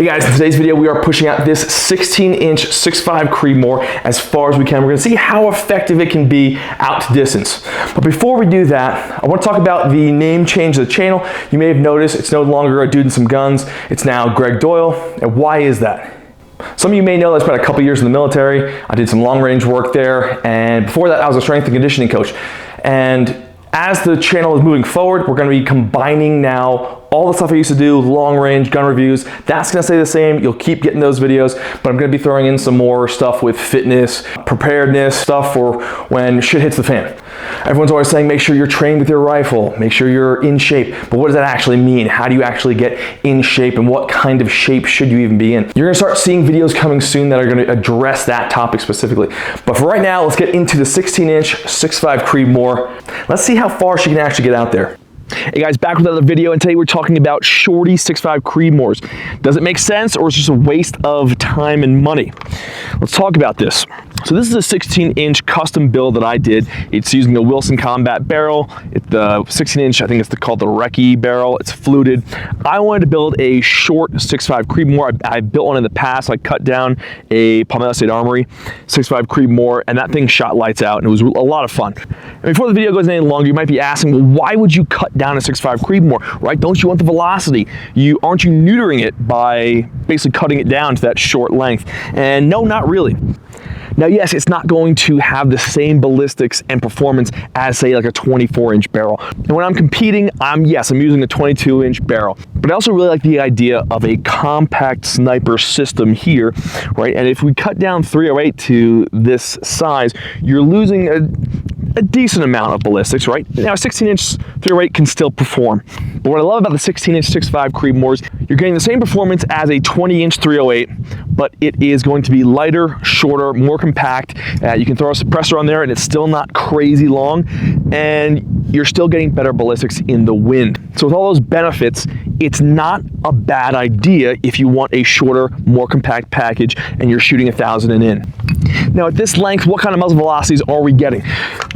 Hey guys, in today's video we are pushing out this 16-inch 6.5 Creedmoor as far as we can. We're going to see how effective it can be out to distance. But before we do that, I want to talk about the name change of the channel. You may have noticed it's no longer a dude and some guns. It's now Greg Doyle. And why is that? Some of you may know that I spent a couple years in the military. I did some long range work there, and before that I was a strength and conditioning coach. And as the channel is moving forward, we're going to be combining now all the stuff I used to do, long range gun reviews. That's going to stay the same. You'll keep getting those videos, but I'm going to be throwing in some more stuff with fitness, preparedness, stuff for when shit hits the fan. Everyone's always saying, make sure you're trained with your rifle, make sure you're in shape. But what does that actually mean? How do you actually get in shape, and what kind of shape should you even be in? You're going to start seeing videos coming soon that are going to address that topic specifically. But for right now, let's get into the 16-inch 6.5 Creedmoor. Let's see how far she can actually get out there. Hey guys, back with another video, and today we're talking about shorty 6.5 Creedmoors. Does it make sense, or is it just a waste of time and money? Let's talk about this. So this is a 16-inch custom build that I did. It's using the Wilson Combat barrel. It's the 16-inch, I think it's called the Recce barrel. It's fluted. I wanted to build a short 6.5 Creedmoor. I built one in the past. I cut down a Palmetto State Armory 6.5 Creedmoor, and that thing shot lights out, and it was a lot of fun. And before the video goes any longer, you might be asking, well, why would you cut down a 6.5 Creedmoor, right? Don't you want the velocity? Aren't you neutering it by basically cutting it down to that short length? And no, not really. Now, yes, it's not going to have the same ballistics and performance as, say, like a 24-inch barrel. And when I'm competing, I'm using a 22-inch barrel. But I also really like the idea of a compact sniper system here, right? And if we cut down 308 to this size, you're losing a decent amount of ballistics, right? Now, a 16-inch 308 can still perform. But what I love about the 16-inch 6.5 Creedmoors, you're getting the same performance as a 20-inch 308, but it is going to be lighter, shorter, more compact. You can throw a suppressor on there and it's still not crazy long, and you're still getting better ballistics in the wind. So with all those benefits, it's not a bad idea if you want a shorter, more compact package and you're shooting 1,000 and in. Now at this length, what kind of muzzle velocities are we getting?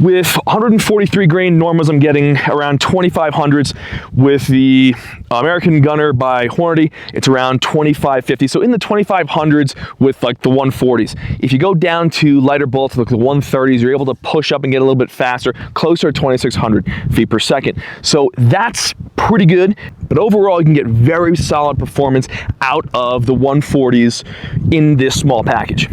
With 143 grain Normas, I'm getting around 2500s. With the American Gunner by Hornady, it's around 2550. So in the 2500s with like the 140s. If you go down to lighter bullets, like the 130s, you're able to push up and get a little bit faster, closer to 2600 feet per second. So that's pretty good. But overall, you can get very solid performance out of the 140s in this small package.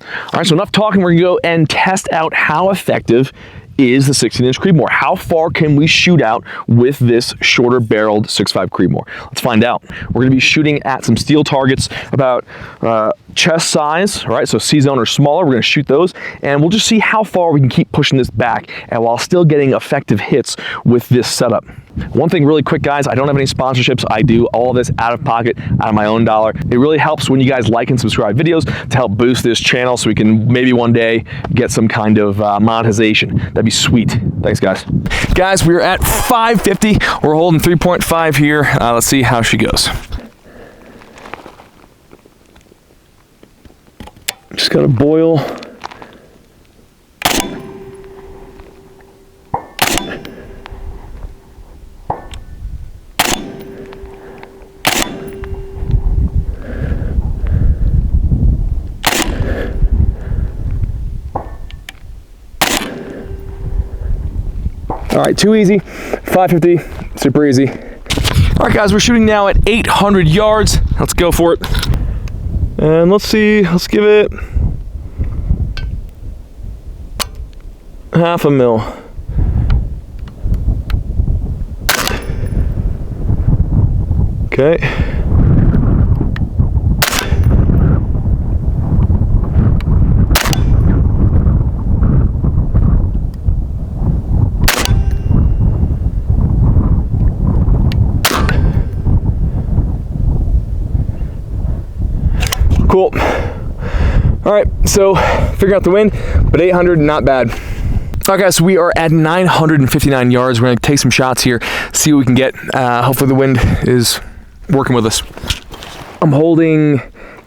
All right, so enough talking. We're gonna go and test out how effective is the 16-inch Creedmoor. How far can we shoot out with this shorter barreled 6.5 Creedmoor? Let's find out. We're gonna be shooting at some steel targets about chest size, right? So C-zone or smaller, we're gonna shoot those, and we'll just see how far we can keep pushing this back and while still getting effective hits with this setup. One thing really quick, guys, I don't have any sponsorships. I do all of this out of pocket, out of my own dollar. It really helps when you guys like and subscribe videos to help boost this channel so we can maybe one day get some kind of monetization. That'd be sweet. Thanks, guys. Guys, we're at 550. We're holding 3.5 here. Let's see how she goes. Just gotta boil. All right, too easy. 550, super easy. All right, guys, we're shooting now at 800 yards. Let's go for it. And let's see, let's give it half a mil. Okay. Cool. All right, so figure out the wind, but 800, not bad. All right, guys, so we are at 959 yards. We're gonna take some shots here, see what we can get. Hopefully the wind is working with us. I'm holding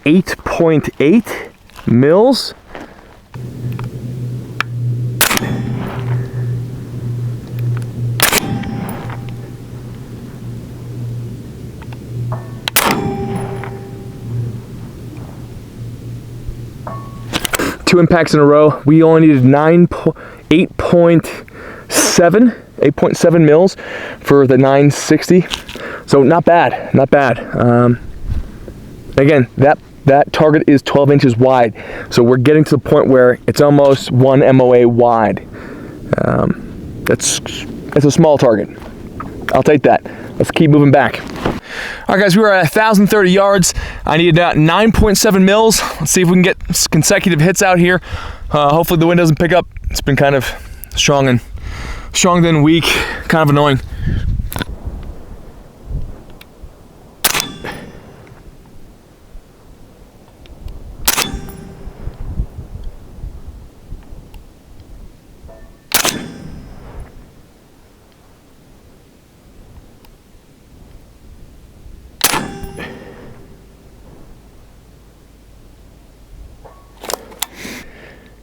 8.8 mils. 2 impacts in a row. We only needed 8.7 mils for the 960. So not bad, not bad. Again, that target is 12 inches wide. So we're getting to the point where it's almost 1 MOA wide. That's a small target. I'll take that. Let's keep moving back. All right, guys, we were at 1,030 yards. I needed 9.7 mils. Let's see if we can get consecutive hits out here. Hopefully the wind doesn't pick up. It's been kind of strong then weak, kind of annoying.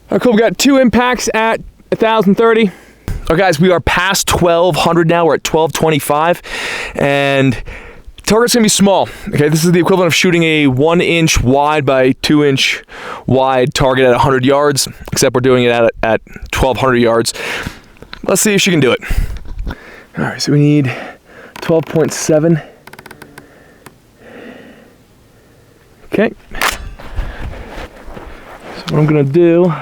All right, cool, we got 2 impacts at 1,030. All right, guys, we are past 1,200 now. We're at 1,225, and target's gonna be small. Okay, this is the equivalent of shooting a 1 inch wide by 2 inch wide target at 100 yards, except we're doing it at 1,200 yards. Let's see if she can do it. All right, so we need 12.7. Okay. So what I'm gonna do,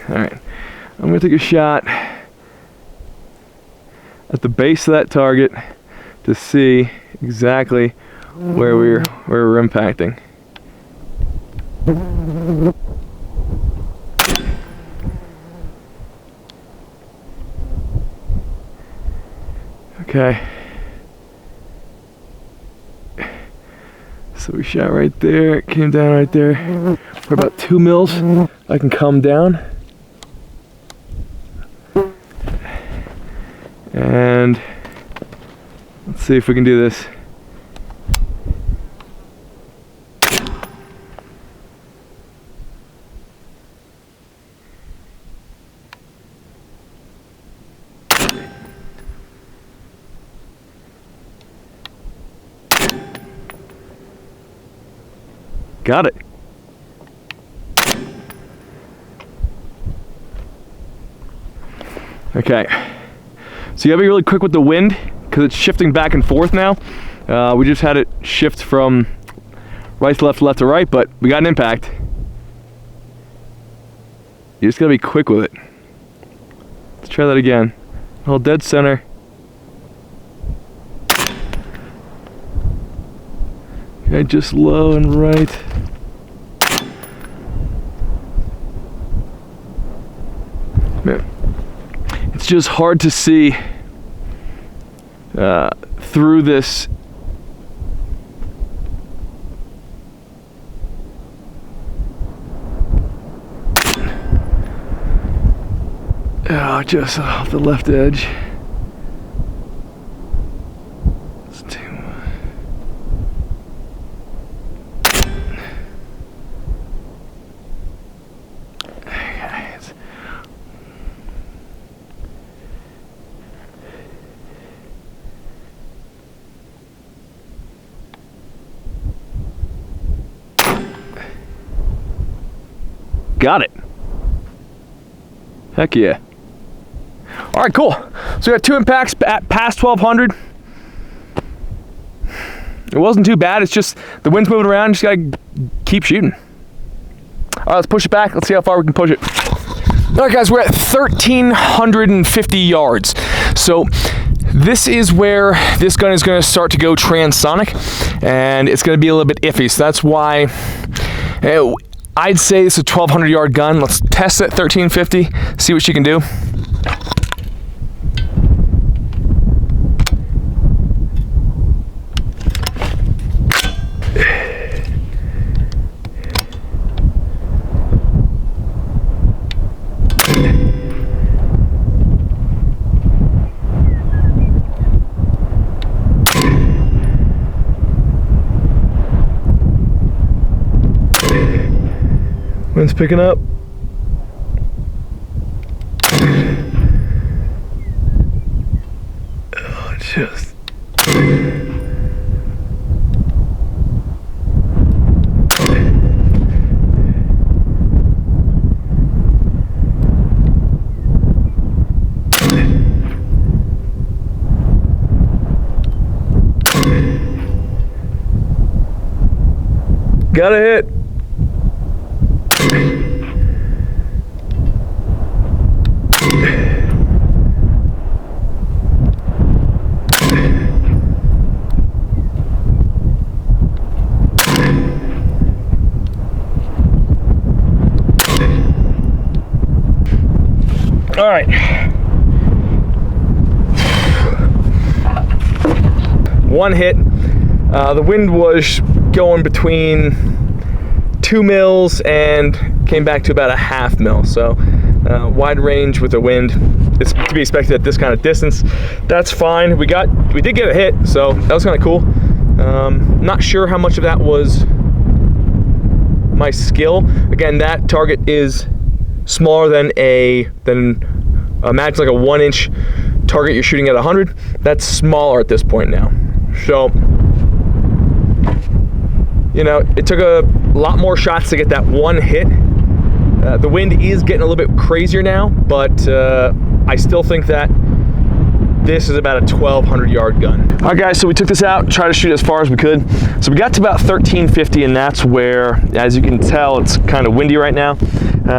all right, I'm gonna take a shot at the base of that target to see exactly where we're impacting. Okay. So we shot right there, it came down right there. For about 2 mils, I can come down. And let's see if we can do this. Got it. Okay. So you gotta be really quick with the wind because it's shifting back and forth now. We just had it shift from right to left to right, but we got an impact. You just gotta be quick with it. Let's try that again. Hold dead center. Okay, just low and right. Man, it's just hard to see through this. Oh, just off the left edge. It's too much. Okay. Got it. Heck yeah. All right, cool. So we got 2 impacts at past 1,200. It wasn't too bad. It's just the wind's moving around. Just gotta keep shooting. All right, let's push it back. Let's see how far we can push it. All right, guys, we're at 1,350 yards. So this is where this gun is gonna start to go transonic, and it's gonna be a little bit iffy. So that's why I'd say it's a 1,200 yard gun. Let's test it at 1,350, see what she can do. Wind's picking up. Oh, just. Got a hit. All right. One hit. The wind was going between 2 mils and came back to about a 1/2 mil. So wide range with the wind. It's to be expected at this kind of distance. That's fine. We did get a hit, so that was kind of cool. Not sure how much of that was my skill. Again, that target is smaller than imagine like a 1-inch target you're shooting at 100. That's smaller at this point now. So, you know, it took a lot more shots to get that one hit. The wind is getting a little bit crazier now, but I still think that this is about a 1,200 yard gun. All right, guys, so we took this out, tried to shoot as far as we could. So we got to about 1350, and that's where, as you can tell, it's kind of windy right now.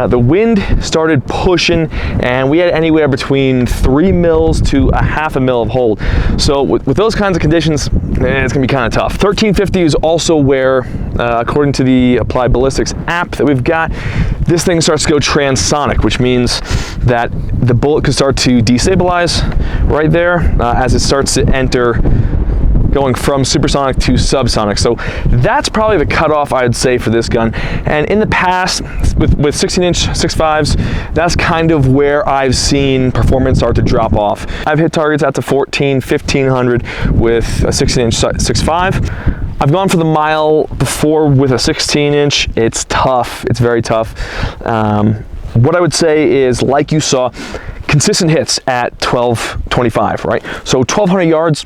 The wind started pushing, and we had anywhere between 3 mils to a 1/2 mil of hold. So with those kinds of conditions, it's gonna be kind of tough. 1350 is also where, according to the Applied Ballistics app that we've got, this thing starts to go transonic, which means that the bullet could start to destabilize right there as it starts to enter, going from supersonic to subsonic. So that's probably the cutoff, I'd say, for this gun. And in the past, with 16-inch 6.5s, that's kind of where I've seen performance start to drop off. I've hit targets out to 14, 1500 with a 16-inch 6.5. I've gone for the mile before with a 16-inch. It's tough. It's very tough. What I would say is, like you saw, consistent hits at 1225, right? So 1,200 yards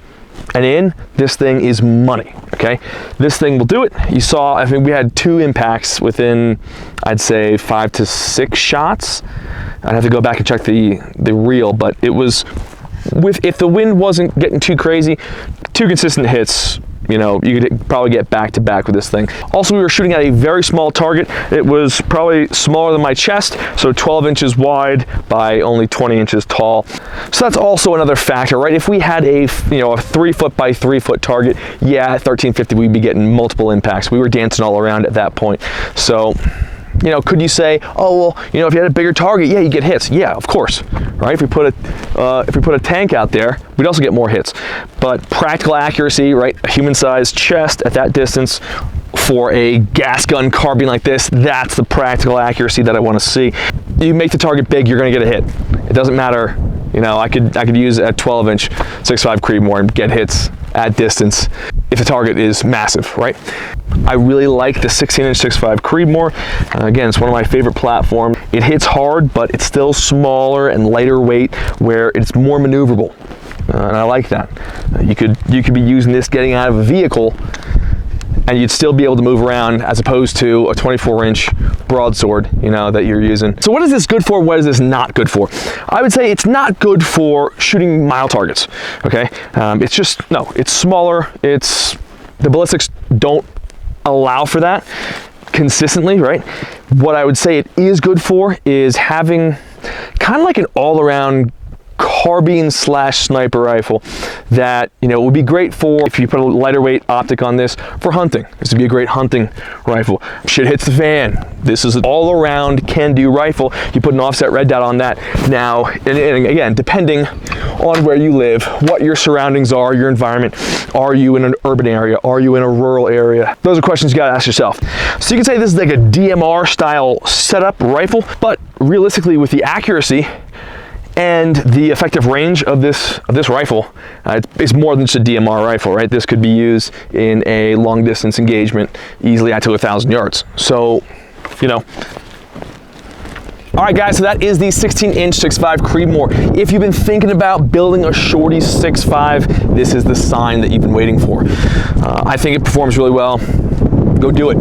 and in, this thing is money, okay? This thing will do it. You saw, I think we had 2 impacts within, I'd say, 5 to 6 shots. I'd have to go back and check the reel, but it was, if the wind wasn't getting too crazy, 2 consistent hits, you know, you could probably get back to back with this thing. Also, we were shooting at a very small target. It was probably smaller than my chest, so 12 inches wide by only 20 inches tall. So that's also another factor, right? If we had a 3 foot by 3 foot target, yeah, at 1350, we'd be getting multiple impacts. We were dancing all around at that point. So, you know, could you say, oh, well, you know, if you had a bigger target, yeah, you get hits. Yeah, of course, right? If we put a tank out there, we'd also get more hits. But practical accuracy, right? A human-sized chest at that distance for a gas gun carbine like this, that's the practical accuracy that I want to see. You make the target big, you're going to get a hit. It doesn't matter. You know, I could use a 12-inch 6.5 Creedmoor and get hits at distance if the target is massive, right? I really like the 16-inch 6.5 Creedmoor. Again, it's one of my favorite platforms. It hits hard, but it's still smaller and lighter weight, where it's more maneuverable, and I like that. You could be using this getting out of a vehicle, and you'd still be able to move around, as opposed to a 24-inch broadsword, you know, that you're using. So what is this good for? What is this not good for? I would say it's not good for shooting mile targets, okay? It's just, no, it's smaller. The ballistics don't allow for that consistently, right? What I would say it is good for is having kind of like an all-around carbine / sniper rifle that, you know, would be great for, if you put a lighter weight optic on this, for hunting. This would be a great hunting rifle. Shit hits the fan. This is an all-around can-do rifle. You put an offset red dot on that. Now, and again, depending on where you live, what your surroundings are, your environment, are you in an urban area? Are you in a rural area? Those are questions you gotta ask yourself. So you can say this is like a DMR style setup rifle, but realistically, with the accuracy and the effective range of this rifle, it's more than just a DMR rifle, right? This could be used in a long distance engagement easily out to 1,000 yards. So, you know. All right, guys, so that is the 16-inch 6.5 Creedmoor. If you've been thinking about building a shorty 6.5, this is the sign that you've been waiting for. I think it performs really well. Go do it.